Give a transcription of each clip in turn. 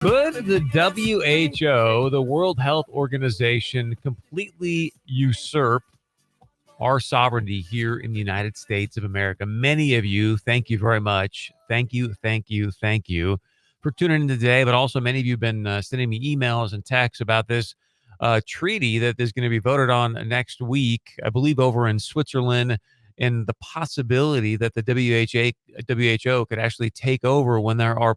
Could the WHO, the World Health Organization, completely usurp our sovereignty here in the United States of America? Many of you, thank you very much. Thank you, thank you, thank you for tuning in today. But also, many of you have been sending me emails and texts about this treaty that is going to be voted on next week, I believe, over in Switzerland, and the possibility that the WHO could actually take over when there are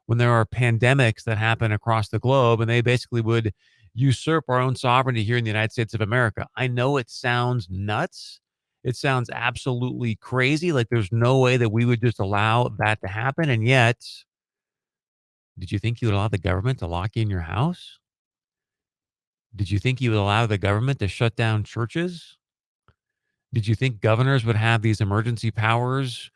when there are pandemics that happen across the globe, and they basically would usurp our own sovereignty here in the United States of America. I know it sounds nuts. It sounds absolutely crazy. Like there's no way that we would just allow that to happen. And yet, did you think you would allow the government to lock you in your house? Did you think you would allow the government to shut down churches? Did you think governors would have these emergency powers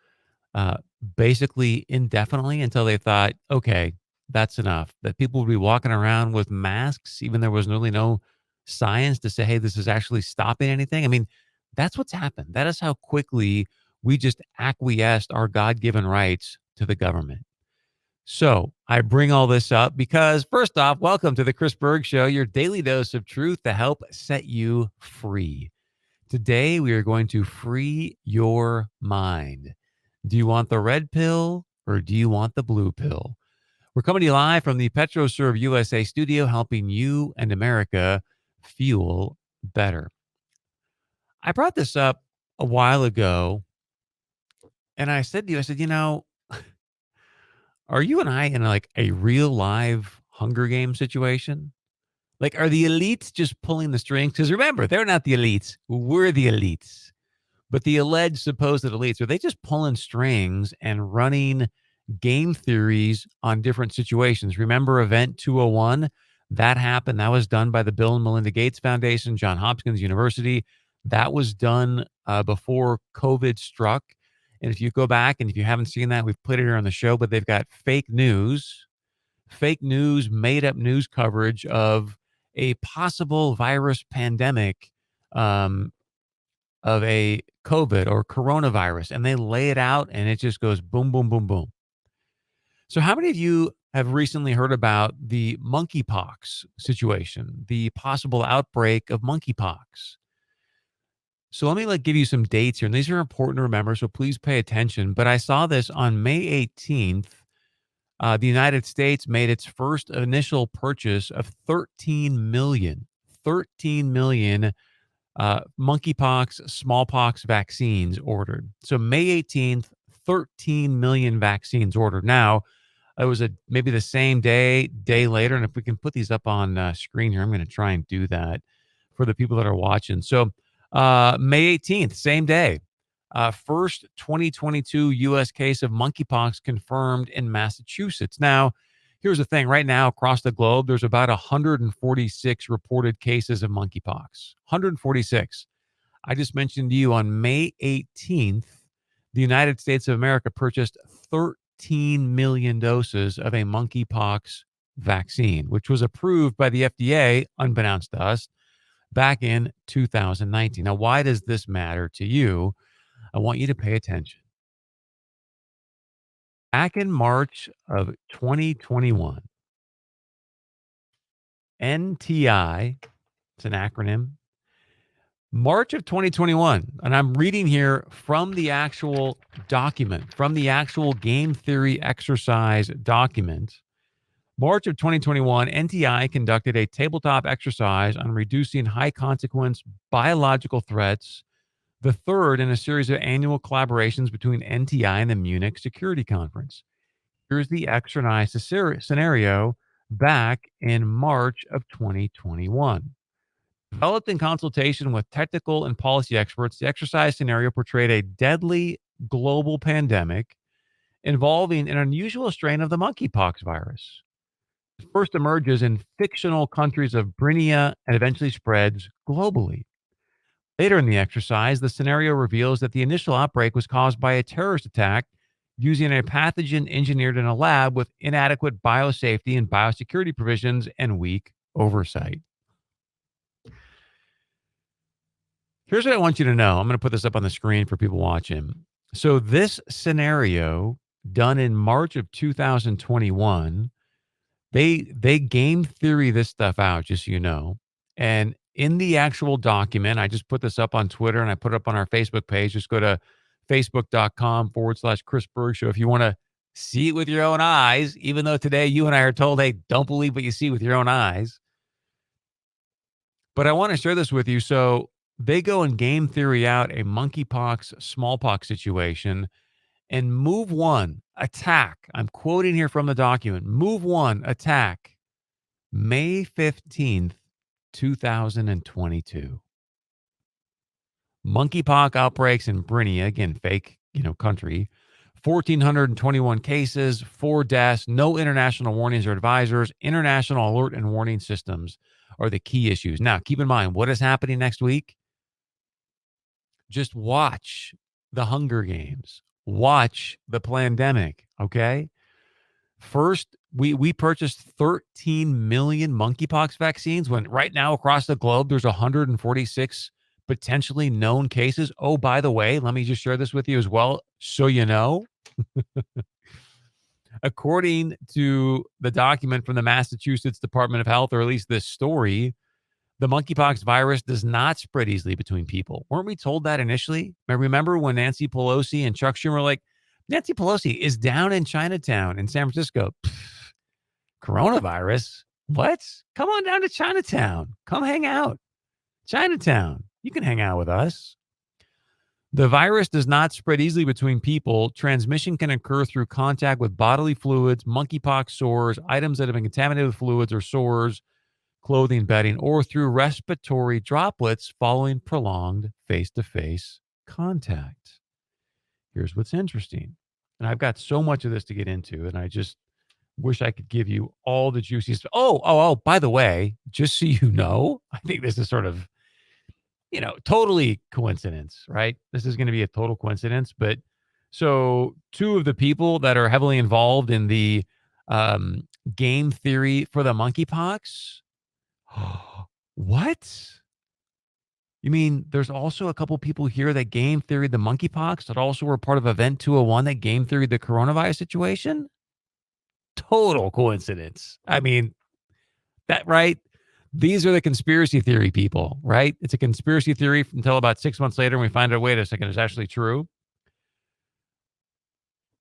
uh, basically indefinitely until they thought, okay, that's enough? That people would be walking around with masks, even there was really no science to say, hey, this is actually stopping anything. I mean, that's what's happened. That is how quickly we just acquiesced our God given rights to the government. So I bring all this up because, first off, welcome to the Chris Berg Show, your daily dose of truth to help set you free. Today, we are going to free your mind. Do you want the red pill or do you want the blue pill? We're coming to you live from the PetroServe USA studio, helping you and America fuel better. I brought this up a while ago, and I said to you, are you and I in like a real live Hunger Game situation? Like, are the elites just pulling the strings? Because remember, they're not the elites. We're the elites. But the alleged supposed elites, are they just pulling strings and running game theories on different situations? Remember Event 201? That happened. That was done by the Bill and Melinda Gates Foundation, Johns Hopkins University. That was done before COVID struck. And if you go back and if you haven't seen that, we've put it here on the show, but they've got fake news, made up news coverage of a possible virus pandemic of a COVID or coronavirus, and they lay it out and it just goes boom, boom, boom, boom. So, how many of you have recently heard about the monkeypox situation, the possible outbreak of monkeypox? So, let me give you some dates here, and these are important to remember. So, please pay attention. But I saw this on May 18th. The United States made its first initial purchase of 13 million monkeypox, smallpox vaccines ordered. So May 18th, 13 million vaccines ordered. Now, it was maybe the same day later. And if we can put these up on screen here, I'm going to try and do that for the people that are watching. So May 18th, same day, first 2022 U.S. case of monkeypox confirmed in Massachusetts. Now, here's the thing. Right now, across the globe, there's about 146 reported cases of monkeypox. 146. I just mentioned to you on May 18th, the United States of America purchased 13 million doses of a monkeypox vaccine, which was approved by the FDA, unbeknownst to us, back in 2019. Now, why does this matter to you? I want you to pay attention. Back in March of 2021, NTI, it's an acronym, March of 2021, and I'm reading here from the actual document, from the actual game theory exercise document. March of 2021, NTI conducted a tabletop exercise on reducing high consequence biological threats, the third in a series of annual collaborations between NTI and the Munich Security Conference. Here's the exercise scenario back in March of 2021. Developed in consultation with technical and policy experts, the exercise scenario portrayed a deadly global pandemic involving an unusual strain of the monkeypox virus. It first emerges in fictional countries of Britannia and eventually spreads globally. Later in the exercise, the scenario reveals that the initial outbreak was caused by a terrorist attack using a pathogen engineered in a lab with inadequate biosafety and biosecurity provisions and weak oversight. Here's what I want you to know. I'm going to put this up on the screen for people watching. So this scenario done in March of 2021. They game theory this stuff out, just so you know. And in the actual document, I just put this up on Twitter and I put it up on our Facebook page. Just go to facebook.com/Chris Berg Show if you want to see it with your own eyes, even though today you and I are told, hey, don't believe what you see with your own eyes. But I want to share this with you. So they go and game theory out a monkeypox, smallpox situation. And move one, attack. I'm quoting here from the document. Move one, attack. May 15th, 2022. Monkeypox outbreaks in Brinia, again, fake, country. 1,421 cases, 4 deaths, no international warnings or advisors. International alert and warning systems are the key issues. Now, keep in mind, what is happening next week? Just watch the Hunger Games. Watch the pandemic, okay? First, we purchased 13 million monkeypox vaccines when right now across the globe there's 146 potentially known cases. Oh, by the way, let me just share this with you as well so you know. According to the document from the Massachusetts Department of Health, or at least this story, the monkeypox virus does not spread easily between people. Weren't we told that initially? Remember when Nancy Pelosi and Chuck Schumer were like, Nancy Pelosi is down in Chinatown in San Francisco. Pfft, coronavirus? What? Come on down to Chinatown. Come hang out. Chinatown. You can hang out with us. The virus does not spread easily between people. Transmission can occur through contact with bodily fluids, monkeypox sores, items that have been contaminated with fluids or sores, clothing, bedding, or through respiratory droplets following prolonged face-to-face contact. Here's what's interesting. And I've got so much of this to get into, and I just wish I could give you all the juicy stuff. Oh, by the way, just so you know, I think this is sort of, totally coincidence, right? This is going to be a total coincidence. But so 2 of the people that are heavily involved in the game theory for the monkeypox. What? You mean there's also a couple people here that game theoried the monkeypox that also were part of Event 201 that game theoried the coronavirus situation? Total coincidence. I mean, that right? These are the conspiracy theory people, right? It's a conspiracy theory until about 6 months later and we find out, wait a second, it's actually true.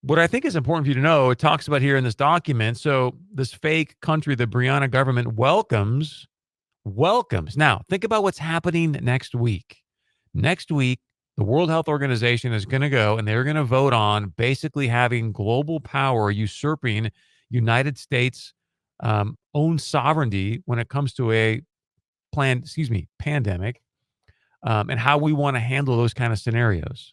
What I think is important for you to know, it talks about here in this document. So this fake country, the Brianna government welcomes. Now, think about what's happening next week. Next week, the World Health Organization is going to go and they're going to vote on basically having global power usurping United States own sovereignty when it comes to a pandemic, and how we want to handle those kind of scenarios.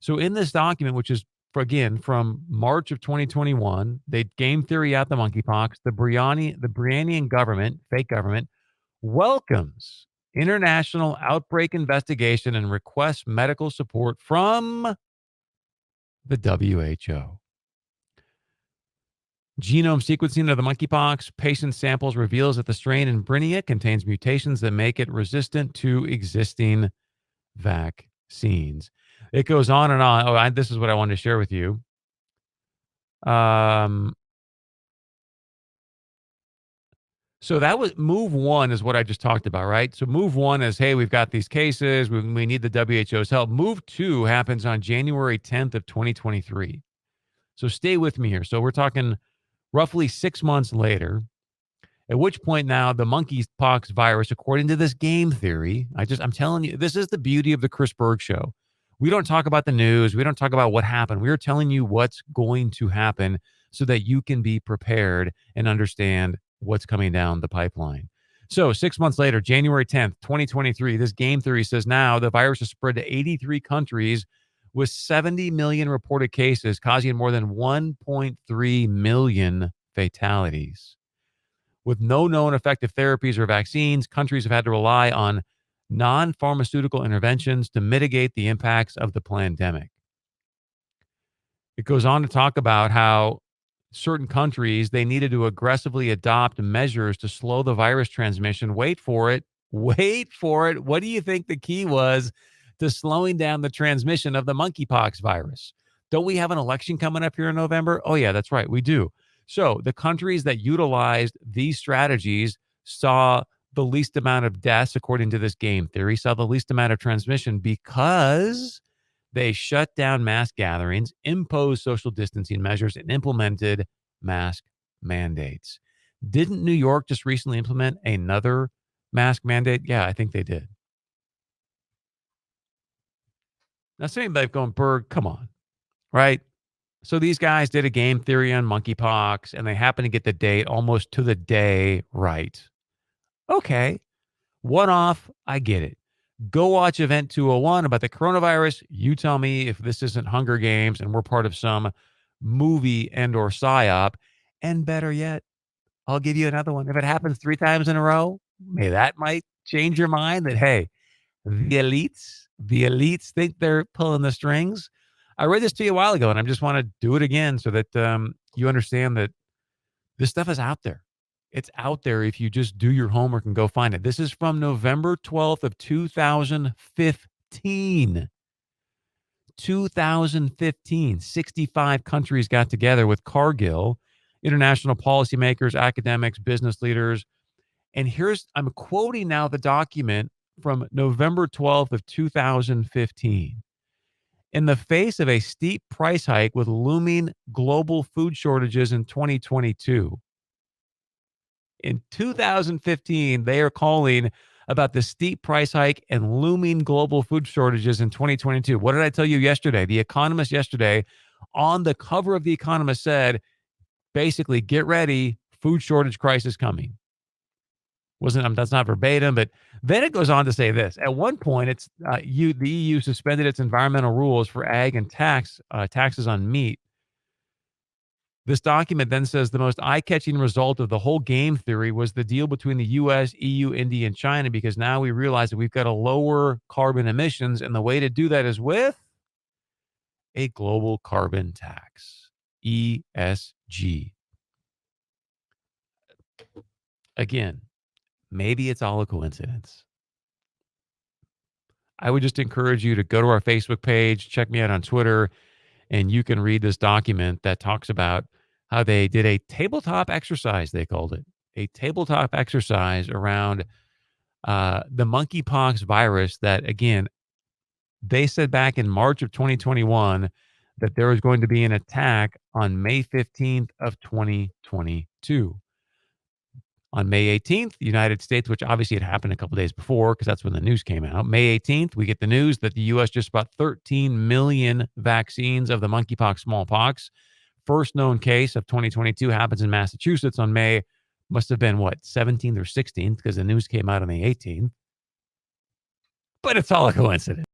So in this document, which is, again, from March of 2021, they game theory out the monkeypox. The Briannian government, fake government, welcomes international outbreak investigation and requests medical support from the WHO. Genome sequencing of the monkeypox patient samples reveals that the strain in Brinia contains mutations that make it resistant to existing vaccines. It goes on and on. This is what I wanted to share with you. So that was move one is what I just talked about, right? So move one is, hey, we've got these cases. We need the WHO's help. Move two happens on January 10th of 2023. So stay with me here. So we're talking roughly 6 months later, at which point now the monkeypox virus, according to this game theory, I'm telling you, this is the beauty of the Chris Berg Show. We don't talk about the news. We don't talk about what happened. We are telling you what's going to happen so that you can be prepared and understand what's coming down the pipeline. So 6 months later, January 10th, 2023, this game theory says now the virus has spread to 83 countries with 70 million reported cases, causing more than 1.3 million fatalities. With no known effective therapies or vaccines, countries have had to rely on non-pharmaceutical interventions to mitigate the impacts of the pandemic. It goes on to talk about how certain countries, they needed to aggressively adopt measures to slow the virus transmission. Wait for it. What do you think the key was to slowing down the transmission of the monkeypox virus? Don't we have an election coming up here in November? Oh, yeah, that's right. We do. So the countries that utilized these strategies saw the least amount of deaths, according to this game theory, saw the least amount of transmission because they shut down mass gatherings, imposed social distancing measures, and implemented mask mandates. Didn't New York just recently implement another mask mandate? Yeah, I think they did. Now, sitting back going, Berg, come on, right? So these guys did a game theory on monkeypox, and they happened to get the date almost to the day right. Okay, one off, I get it. Go watch Event 201 about the coronavirus. You tell me if this isn't Hunger Games and we're part of some movie and or psyop. And better yet, I'll give you another one. If it happens 3 times in a row, maybe that might change your mind that, hey, the elites think they're pulling the strings. I read this to you a while ago, and I just want to do it again so that you understand that this stuff is out there. It's out there if you just do your homework and go find it. This is from November 12th of 2015. 2015, 65 countries got together with Cargill, international policymakers, academics, business leaders. And I'm quoting now the document from November 12th of 2015. In the face of a steep price hike with looming global food shortages in 2022, in 2015, they are calling about the steep price hike and looming global food shortages in 2022. What did I tell you yesterday? The Economist yesterday on the cover of The Economist said, basically, get ready, food shortage crisis coming. That's not verbatim, but then it goes on to say this. At one point, the EU suspended its environmental rules for ag and taxes on meat. This document then says the most eye-catching result of the whole game theory was the deal between the US, EU, India, and China, because now we realize that we've got to lower carbon emissions, and the way to do that is with a global carbon tax, ESG. Again, maybe it's all a coincidence. I would just encourage you to go to our Facebook page, check me out on Twitter, and you can read this document that talks about how they did a tabletop exercise, they called it. A tabletop exercise around the monkeypox virus that, again, they said back in March of 2021 that there was going to be an attack on May 15th of 2022. On May 18th, the United States, which obviously had happened a couple days before because that's when the news came out. May 18th, we get the news that the U.S. just bought 13 million vaccines of the monkeypox, smallpox. First known case of 2022 happens in Massachusetts on May, must have been 17th or 16th because the news came out on the 18th. But it's all a coincidence.